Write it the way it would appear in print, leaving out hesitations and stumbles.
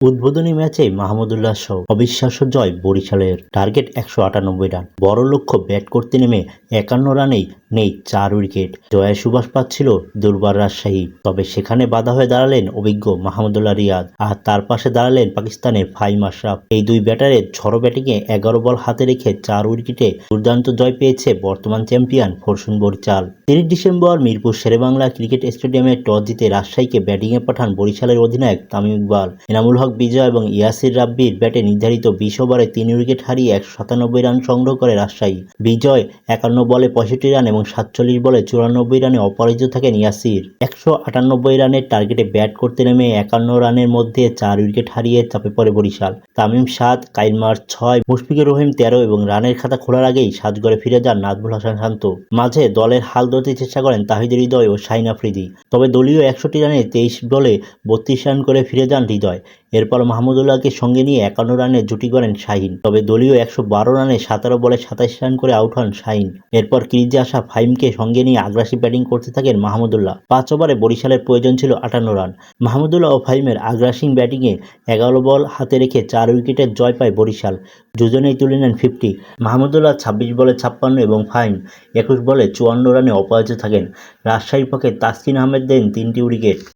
উদ্বোধনী ম্যাচে মাহমুদুল্লাহ সহ অবিশ্বাস্য জয় বরিশালের। Target 198 run. বড় লক্ষ্য ব্যাট করতে নেমে 51 রানেই নেই 4 উইকেট। জয়ের সুবাস পাচ্ছিল দুর্বার রাজশাহী, তবে সেখানে বাধা হয়ে দাঁড়ালেন অভিজ্ঞ মাহমুদুল্লাহ রিয়াদ, আর তার পাশে দাঁড়ালেন পাকিস্তানের ফাহিম আশরাফ। এই দুই ব্যাটারের ঝড়ো ব্যাটিংয়ে 11 বল হাতে রেখে 4 উইকেটে দুর্দান্ত জয় পেয়েছে বর্তমান champion Fortune Barishal. 30 December Mirpur Sherebangla cricket স্টেডিয়ামে টস জিতে রাজশাহীকে ব্যাটিংয়ে পাঠান বরিশালের অধিনায়ক তামিম ইকবাল। এনামুল হক বিজয় এবং ইয়াসির রাব্বির ব্যাটে নির্ধারিত 20 ওভারে 3 উইকেট হারিয়ে 197 রান সংগ্রহ করে রাজশাহী। বিজয় 51 বলে 65 রান এবং 47 বলে 94 রানে অপরাজিত থাকেন ইয়াসির। 198 রানের টার্গেটে ব্যাট করতে নেমে 51 রানের মধ্যে 4 উইকেট হারিয়ে চাপে পড়ে বরিশাল। তামিম 7, কাইল মার্চ 6, মুশফিকুর রহিম 13 এবং রানের খাতা খোলার আগেই সাজঘরে ফিরে যান নাজমুল হাসান শান্ত। মাঝে দলের হাল ধরতে চেষ্টা করেন তাহিদ হৃদয় ও শাহিন আফ্রিদি, তবে দলীয় 61 রানে 23 বলে 32 রান করে ফিরে যান হৃদয়। এরপর মাহমুদুল্লাহকে সঙ্গে নিয়ে 51 রানের জুটি করেন শাহিন, তবে দলীয় 112 রানে 17 বলে 27 রান করে আউট হন শাহিন। এরপর ক্রিজে আসা ফাহিমকে সঙ্গে নিয়ে আগ্রাসী ব্যাটিং করতে থাকেন মাহমুদুল্লাহ। 5 ওভারে বরিশালের প্রয়োজন ছিল 58 রান। মাহমুদুল্লাহ ও ফাহিমের আগ্রাসী ব্যাটিংয়ে 11 বল হাতে রেখে 4 উইকেটের জয় পায় বরিশাল। দুজনেই তুলে নেন 50। মাহমুদুল্লাহ 26 বলে 56 এবং ফাহিম 21 বলে 54 রানে অপরাজিত থাকেন। রাজশাহীর পক্ষে তাসকিন আহমেদ দেন 3টি উইকেট।